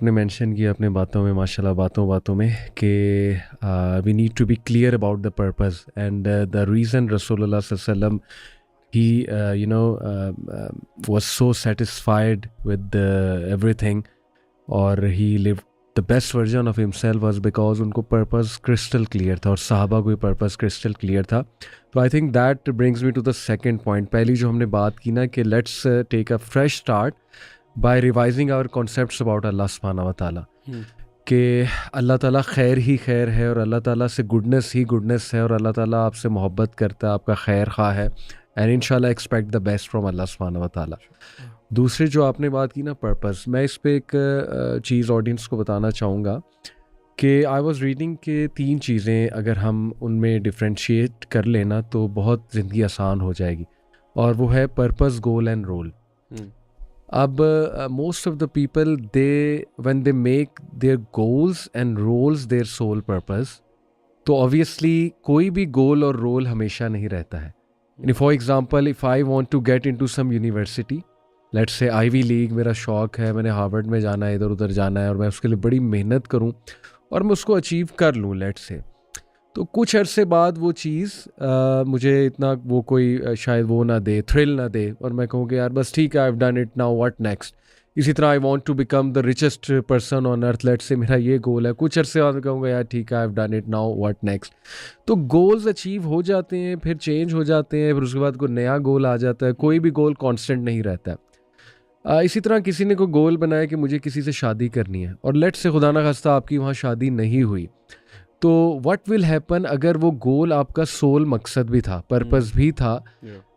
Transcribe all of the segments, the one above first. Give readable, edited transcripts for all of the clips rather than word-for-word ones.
आपने मेंशन किया अपने बातों में माशाल्लाह बातों में कि we need to be clear about the purpose and the reason रसूलुल्लाह सल्लल्लाहु अलैहि वसल्लम he was so satisfied with everything और he lived the best version of himself was because उनको पर्पस क्रिस्टल क्लियर था और सहाबा को भी पर्पस क्रिस्टल क्लियर था. तो I think that brings me to the second point. पहली जो हमने बात की ना कि let's take a fresh start by revising our concepts about Allah सुब्हानहू व तआला कि अल्लाह ताला खैर ही खैर है और अल्लाह ताला से गुडनेस ही गुडनेस है और अल्लाह ताला आपसे मोहब्बत करता है, आपका खैर खा है एंड इंशाल्लाह एक्सपेक्ट द बेस्ट फ्रॉम अल्लाह सुब्हानहू व तआला. दूसरी जो आपने बात की ना पर्पस, मैं इस पे एक चीज़ ऑडियंस को बताना चाहूँगा कि आई वाज रीडिंग कि 3 चीज़ें अगर हम उनमें डिफ्रेंशिएट कर लेना तो बहुत ज़िंदगी आसान हो जाएगी और वो है पर्पस, गोल एंड रोल. अब most of the people they when they make their goals and roles their sole purpose, तो ऑब्वियसली कोई भी गोल और रोल हमेशा नहीं रहता है. For example if I want to get into some university, let's say Ivy League मेरा शौक़ है, मैंने हार्वर्ड में जाना है, इधर उधर जाना है और मैं उसके लिए बड़ी मेहनत करूं और मैं उसको अचीव कर लूं लेट्स से, तो कुछ अरसे बाद वो चीज़ मुझे इतना वो कोई शायद वो ना दे, थ्रिल ना दे और मैं कहूँ कि यार बस ठीक है, I have done it, now what next. इसी तरह I want to become the richest person on earth, let's say मेरा ये गोल है, कुछ अरसे बाद मैं कहूँगा यार ठीक है, I have done it, now what next. तो गोल्स अचीव हो जाते हैं, फिर चेंज हो जाते हैं, फिर उसके बाद कोई नया गोल आ जाता है. कोई भी गोल कॉन्स्टेंट नहीं रहता है. इसी तरह किसी ने कोई गोल बनाया कि मुझे किसी से शादी करनी है और लेट्स से खुदा ना खास्ता आपकी वहाँ शादी नहीं हुई, तो व्हाट विल हैपन अगर वो गोल आपका सोल मकसद भी था, पर्पस भी था,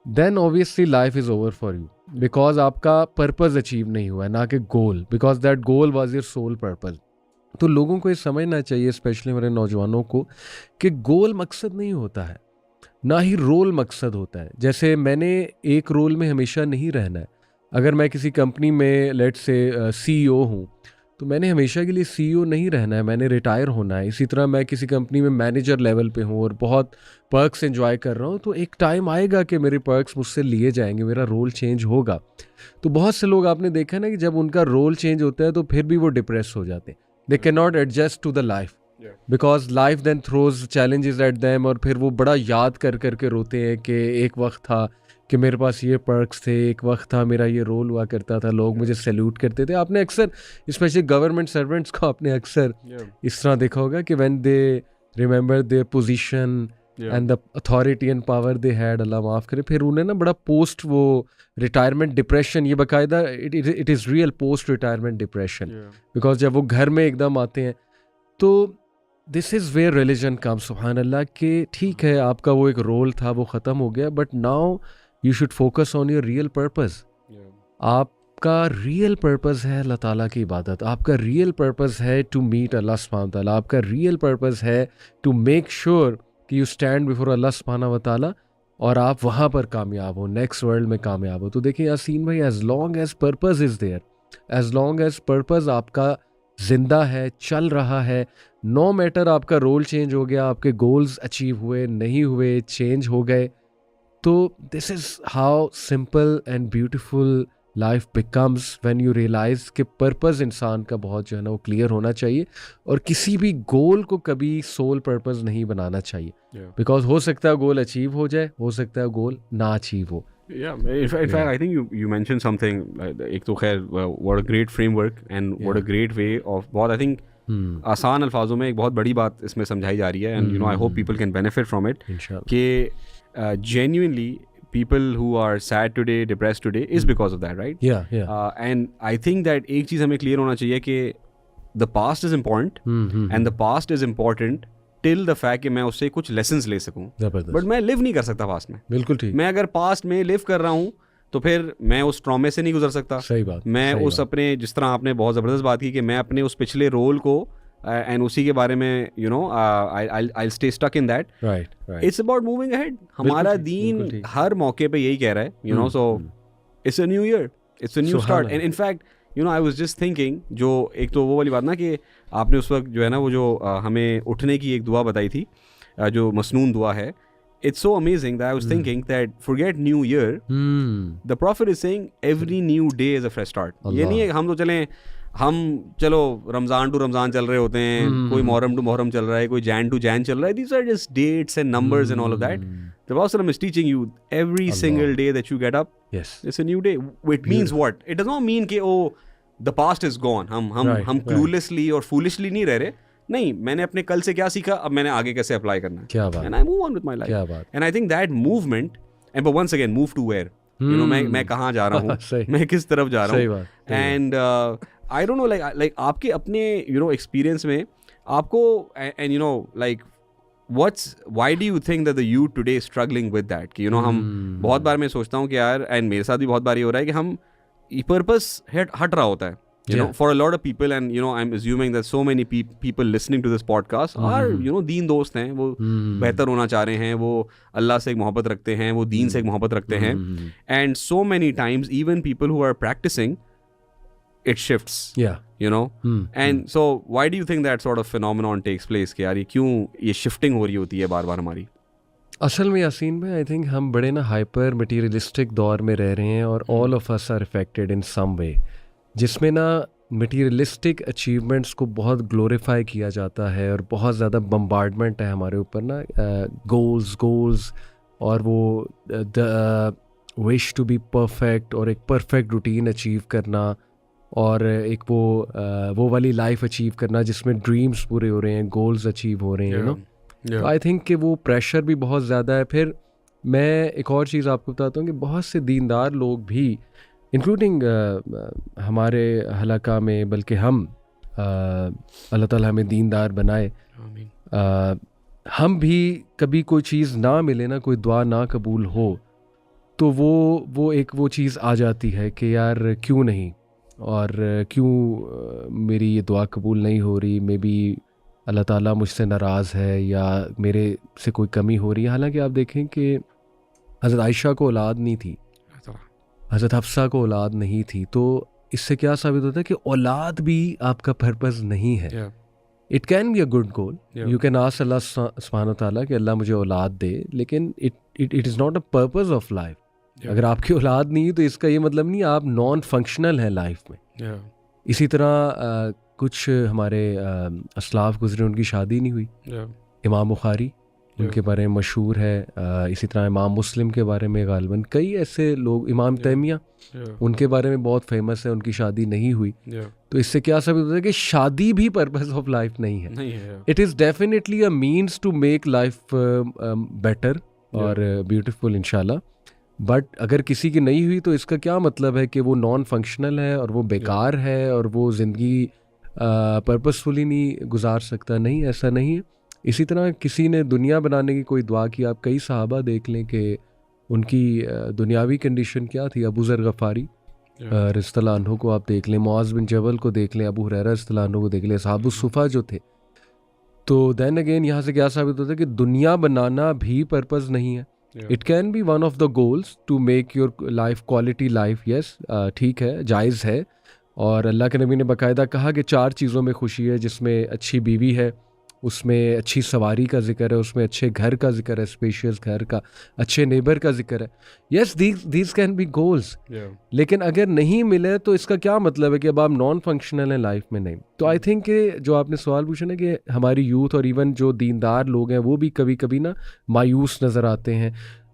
then obviously life is over for you because आपका पर्पस अचीव नहीं हुआ है, ना कि goal, because that goal was your soul purpose. तो लोगों को ये समझना चाहिए, स्पेशली मेरे नौजवानों को, कि गोल मकसद नहीं होता है, ना ही रोल मकसद होता है. जैसे मैंने एक रोल में हमेशा नहीं रहना है. अगर मैं किसी कंपनी में लेट्स से सीईओ हूँ तो मैंने हमेशा के लिए सीईओ नहीं रहना है, मैंने रिटायर होना है. इसी तरह मैं किसी कंपनी में मैनेजर लेवल पे हूँ और बहुत पर्क्स एंजॉय कर रहा हूँ, तो एक टाइम आएगा कि मेरे पर्क्स मुझसे लिए जाएंगे, मेरा रोल चेंज होगा. तो बहुत से लोग आपने देखा ना कि जब उनका रोल चेंज होता है तो फिर भी वो डिप्रेस हो जाते हैं. They can not adjust to the life because life then throws challenges at them और फिर वो बड़ा याद कर करके रोते हैं कि एक वक्त था कि मेरे पास ये पर्क्स थे, एक वक्त था मेरा ये रोल हुआ करता था, लोग मुझे सैल्यूट करते थे. आपने अक्सर स्पेशली गवर्नमेंट सर्वेंट्स को आपने अक्सर इस तरह देखा होगा कि when they remember their position and the authority and power they had, अल्लाह माफ़ करे, फिर उन्हें ना बड़ा पोस्ट वो रिटायरमेंट डिप्रेशन, ये बाकायदा it is real post retirement depression, because जब वो घर में एकदम आते हैं तो दिस इज़ वेयर रिलीजन कम. सुभान अल्लाह कि ठीक है आपका वो एक रोल था वो ख़त्म हो गया, but now you should focus on your real purpose. आपका रियल पर्पस है अल्लाह ताला की इबादत, आपका रियल पर्पस है टू मीट अल्लाह सुब्हानहू व तआला, आपका रियल पर्पस है टू मेक श्योर कि यू स्टैंड बिफोर अल्लाह सुब्हानहू व तआला और आप वहाँ पर कामयाब हो, नेक्स्ट वर्ल्ड में कामयाब हो. तो देखिए यासीन भाई, as long as purpose is there, as long as purpose आपका जिंदा है, चल रहा है, नो मैटर आपका रोल चेंज हो गया, आपके गोल्स अचीव हुए नहीं हुए, चेंज हो गए, तो this is how simple and beautiful life becomes when you realise कि पर्पस इंसान का बहुत जो है ना वो क्लियर होना चाहिए और किसी भी गोल को कभी सोल पर्पस नहीं बनाना चाहिए. बिकॉज हो सकता है गोल अचीव हो जाए, हो सकता है गोल ना अचीव हो. Yeah, in fact, I think you mentioned something. एक तो खैर what a great framework and what a great way of बहुत I think आसान अल्फाजों में एक बहुत बड़ी बात इसमें समझाई जा रही है and you know I hope people can benefit from it. कि genuinely people who are sad today, depressed today is because of that, right? Yeah. And I think that एक चीज़ हमें clear होना चाहिए कि the past is important and the past is important till the fact कि मैं उससे कुछ lessons ले सकूं, बट मैं लिव नहीं कर सकता पास्ट में. बिल्कुल ठीक. मैं अगर पास्ट में लिव कर रहा हूं तो फिर मैं उस ट्रॉमे से नहीं गुजर सकता. सही बात. मैं सही उस बात. अपने जिस तरह आपने बहुत ज़बरदस्त बात की कि मैं अपने उस पिछले रोल को एंड उसी के बारे में you know I stay stuck in that. Right. It's about moving ahead. हमारा दीन हर मौके पे यही कह रहा है, you know. So it's a new year, it's a new start. And in fact you know I was just thinking, जो एक तो वो वाली बात ना कि आपने उस वक्त जो है ना वो जो हमें उठने की एक दुआ बताई थी, जो मसनून दुआ है. It's so amazing that I was thinking that forget new year, the Prophet is saying every new day is a fresh start. ये नहीं है हम तो चलें हम चलो रमज़ान टू रमज़ान चल रहे होते हैं, कोई मुहर्रम टू मुहर्रम चल रहा है, कोई जैन टू जैन चल रहा है. These are just dates and numbers and all of that. The Prophet is teaching you every single day that you get up, yes, it's a new day. It means what? It does not mean कि the past is gone. हम cluelessly और foolishly नहीं रह रहे. नहीं, मैंने अपने कल से क्या सीखा, अब मैंने आगे कैसे अप्लाई करना है. क्या बात. And I move on with my life. क्या बात. And I think that movement, and but once again, move to where? You know, मैं कहाँ जा रहा हूँ, मैं किस तरफ जा रहा हूँ. And I don't know, like आपके अपने experience में आपको and like why do you think that the youth today is struggling with that? कि हम बहुत बार मैं सोचता हूँ कि यार, and मेरे साथ भी बहुत बार ये हो रहा है कि हम purpose हट रहा होता है. For a lot of people, and I'm assuming that so many people listening to this podcast are दीन दोस्त हैं, वो बेहतर होना चाह रहे हैं, वो अल्लाह से एक मोहब्बत रखते हैं, वो दीन से एक मोहब्बत रखते हैं. And so many times even people who are practicing, it shifts. And so why do you think that sort of phenomenon takes place कि यार ये क्यों ये shifting हो रही होती है बार-बार हमारी? असल में यासीन में आई थिंक हम बड़े ना हाइपर मटीरियलिस्टिक दौर में रह रहे हैं, और all of us are affected in some way, जिसमें ना मटीरियलिस्टिक अचीवमेंट्स को बहुत ग्लोरीफाई किया जाता है और बहुत ज़्यादा बम्बार्डमेंट है हमारे ऊपर ना, गोल्स और वो the wish to be perfect और एक परफेक्ट रूटीन अचीव करना और एक वो वाली लाइफ अचीव करना जिसमें ड्रीम्स पूरे हो रहे हैं, गोल्स अचीव हो रहे हैं. तो आई थिंक कि वो प्रेशर भी बहुत ज़्यादा है. फिर मैं एक और चीज़ आपको बताता हूँ कि बहुत से दीनदार लोग भी, इंक्लूडिंग हमारे हलका में, बल्कि हम अल्लाह ताला हमें दीनदार बनाए, हम भी कभी कोई चीज़ ना मिले ना, कोई दुआ ना कबूल हो, तो वो एक वो चीज़ आ जाती है कि यार क्यों नहीं, और क्यों मेरी ये दुआ कबूल नहीं हो रही, मे बी अल्लाह ताला मुझसे नाराज़ है या मेरे से कोई कमी हो रही है. हालांकि आप देखें कि हज़रत आयशा को औलाद नहीं थी, हज़रत हफ्सा को औलाद नहीं थी, तो इससे क्या साबित होता है कि औलाद भी आपका पर्पस नहीं है. It can be a good goal, you can ask Allah सुब्हानहू तआला कि अल्लाह मुझे औलाद दे, लेकिन it is not a purpose of life. अगर आपकी औलाद नहीं तो इसका ये मतलब नहीं आप नॉन फंक्शनल हैं लाइफ में. इसी तरह कुछ हमारे असलाफ गुजरे, उनकी शादी नहीं हुई. इमाम बुखारी उनके बारे में मशहूर है, इसी तरह इमाम मुस्लिम के बारे में गालिबन कई ऐसे लोग, इमाम तैमिया उनके बारे में बहुत फेमस है, उनकी शादी नहीं हुई. तो इससे क्या साबित होता है कि शादी भी पर्पस ऑफ लाइफ नहीं है. It is definitely a means to make life better और ब्यूटीफुल इंशाल्लाह. बट अगर किसी की नहीं हुई तो इसका क्या मतलब है कि वो नॉन फंक्शनल है और वो बेकार है और वो ज़िंदगी पर्पसफुली नहीं गुजार सकता. नहीं, ऐसा नहीं है. इसी तरह किसी ने दुनिया बनाने की कोई दुआ की, आप कई सहाबा देख लें कि उनकी दुनियावी कंडीशन क्या थी. अबू ज़र गफ़ारी रज़ियल्लाहु अन्हु को आप देख लें, मुआज़ बिन जबल को देख लें, अबू हुरैरा रज़ियल्लाहु अन्हु को देख लें, असहाबुस सुफ़ा जो थे. तो देन अगेन यहाँ से क्या साबित होता है कि दुनिया बनाना भी पर्पस नहीं है. It can be one of the goals to make your life quality life. Yes, ठीक है, जायज़ है. और अल्लाह के नबी ने बाकायदा कहा कि 4 चीज़ों में खुशी है, जिसमें अच्छी बीवी है, उसमें अच्छी सवारी का जिक्र है, उसमें अच्छे घर का जिक्र है, स्पेशियस घर का, अच्छे नेबर का जिक्र है. Yes, these can be goals. लेकिन अगर नहीं मिले तो इसका क्या मतलब है कि अब आप नॉन फंक्शनल हैं लाइफ में. नहीं. तो आई थिंक कि जो आपने सवाल पूछा ना कि हमारी यूथ और इवन जो दीनदार लोग हैं वो भी कभी कभी ना मायूस नज़र आते हैं,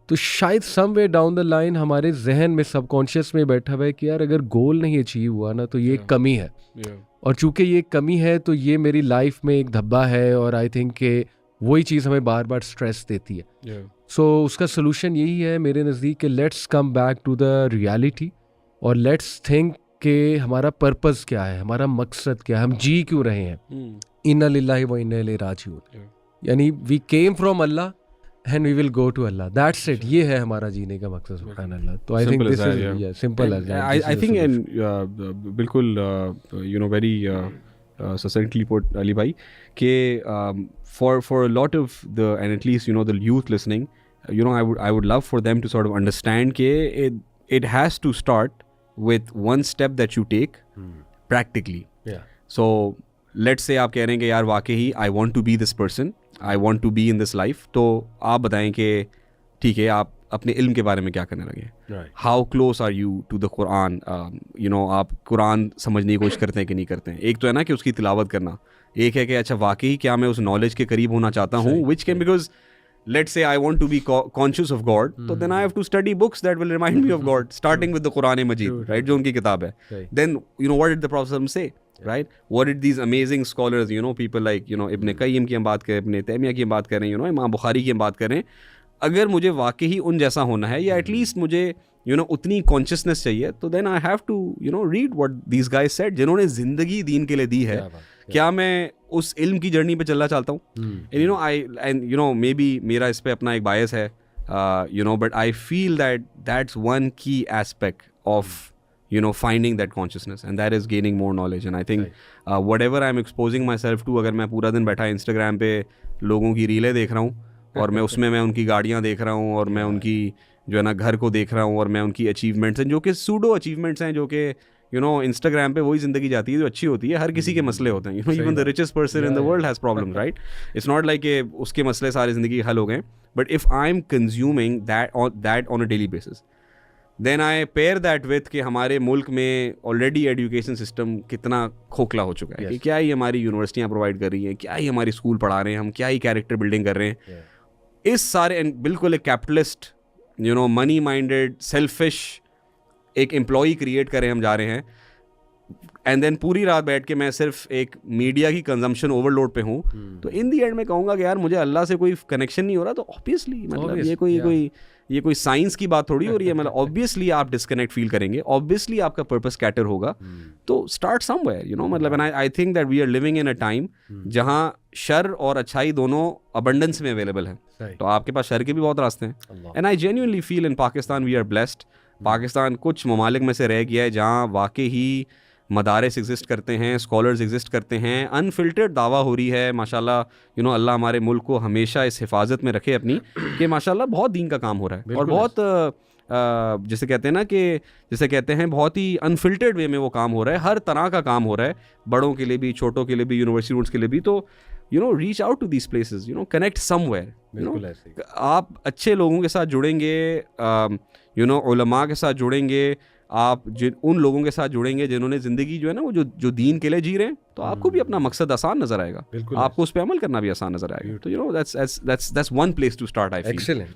तो शायद सम वे डाउन द लाइन हमारे जहन में सबकॉन्शियस में बैठा हुआ है कि यार अगर गोल नहीं अचीव हुआ ना तो ये कमी है. और चूंकि ये कमी है तो ये मेरी लाइफ में एक धब्बा है, और आई थिंक कि वही चीज़ हमें बार बार स्ट्रेस देती है. सो उसका सोल्यूशन यही है मेरे नज़दीक कि let's come back to the reality और लेट्स थिंक कि हमारा पर्पस क्या है, हमारा मकसद क्या है, हम जी क्यों रहे हैं. इन्ना लिल्लाहि व इन्ना इलैहि राजिऊन, यानी we came from Allah and we will go to Allah. That's it. ये है हमारा जीने का मकसद. सुभान अल्लाह. तो I think this is simple as that. I think and बिल्कुल very succinctly put Ali bhai कि for a lot of the, and at least the youth listening, I would love for them to sort of understand कि it has to start with one step that you take practically. So let's say आप कह रहे हैं कि यार वाकई I want to be this person, I want to be in this life, तो आप बताएं कि ठीक है आप अपने इल्म के बारे में क्या करने लगे? Right. How close are you to the Quran? You know, आप कुरान समझने की कोशिश करते हैं कि नहीं करते हैं? एक तो है ना कि उसकी तिलावत करना, एक है कि अच्छा वाकई क्या मैं उस नॉलेज के करीब होना चाहता हूँ, which can, because let's say I want to be conscious of God, so then I have to study books that will remind me of God, starting with the Quran Majid, right, जो उनकी किताब है. Then you know what did the Prophet say, right? What did these amazing scholars, you know, people like, you know, Ibn Qayyim की हम बात करें, Ibn Taymiyyah की हम बात करें, you know, इमाम बुखारी की हम बात करें, अगर मुझे वाकई ही उन जैसा होना है या एटलीस्ट मुझे you know उतनी कॉन्शियसनेस चाहिए, तो then I have to you know read what these guys said, जिन्होंने ज़िंदगी दीन के लिए दी है. क्या मैं उस इल्म की जर्नी पे चलना चाहता हूँ? And you know and you know maybe मेरा इस पे अपना एक बायस है, you know, but I feel that's one key aspect of you know finding that consciousness, and that is gaining more knowledge. And I think whatever I'm exposing myself to, अगर मैं पूरा दिन बैठा Instagram पे लोगों की रीलें देख रहा हूँ और मैं उसमें मैं उनकी गाड़ियाँ देख रहा हूँ और मैं उनकी जो है ना घर को देख रहा हूँ और मैं उनकी अचीवमेंट्स हैं जो कि सूडो अचीवमेंट्स हैं, जो कि यू नो इंस्टाग्राम पे वही ज़िंदगी जाती है जो अच्छी होती है. हर किसी के मसले होते हैं, you know, even the richest person in the world has problem, right? It's not like कि उसके मसले सारी ज़िंदगी हल हो गए. But if I am consuming that on a daily basis, then I pair that with कि हमारे मुल्क में ऑलरेडी एजुकेशन सिस्टम कितना खोखला हो चुका है. कि क्या ही हमारी यूनिवर्सिटियाँ प्रोवाइड कर रही हैं, क्या ही हमारी स्कूल पढ़ा रहे हैं, हम क्या ही कैरेक्टर बिल्डिंग कर रहे हैं. इस सारे बिल्कुल एक capitalist, you know, money minded, selfish एक एम्प्लॉई क्रिएट करें हम जा रहे हैं. एंड देन पूरी रात बैठ के मैं सिर्फ एक मीडिया की कंजम्पशन ओवरलोड पे हूँ. तो इन दी एंड में कहूँगा कि यार मुझे अल्लाह से कोई कनेक्शन नहीं हो रहा, तो ऑब्वियसली मतलब ये कोई साइंस की बात थोड़ी हो रही है. मतलब ऑब्वियसली आप डिस्कनेक्ट फील करेंगे, ऑब्वियसली आपका पर्पस स्कैटर होगा. तो स्टार्ट समवेयर, यू नो, मतलब I think that we are living in a time जहाँ शर और अच्छाई दोनों अबंडेंस में अवेलेबल है. तो आपके पास शर के भी बहुत रास्ते हैं. And I genuinely feel in Pakistan we are blessed. Pakistan कुछ ममालिक में से रह गया है जहाँ वाकई ही मदारिस एग्जिस्ट करते हैं, स्कॉलर्स एग्जिस्ट करते हैं, अनफिल्टर्ड दावा हो रही है. माशाल्लाह, यू नो, अल्लाह हमारे मुल्क को हमेशा इस हिफाजत में रखे अपनी, कि माशाल्लाह बहुत दीन का काम हो रहा है और बहुत जैसे कहते हैं ना कि जैसे कहते हैं बहुत ही अनफिल्टर्ड वे में वो काम हो रहा है. हर तरह का काम हो रहा है, बड़ों के लिए भी, छोटों के लिए भी, यूनिवर्सिटी स्टूडेंट्स के लिए भी. तो you know reach out to these places, you know, connect somewhere. You know, आप अच्छे लोगों के साथ जुड़ेंगे, यू नो, उलमा के साथ जुड़ेंगे, आप उन लोगों के साथ जुड़ेंगे जिन्होंने ज़िंदगी जो है ना वो जो दीन के लिए जी रहे हैं, तो आपको भी अपना मकसद आसान नज़र आएगा, आपको उस पर अमल करना भी आसान नज़र आएगा. तो you know that's one place to start. I feel. Excellent.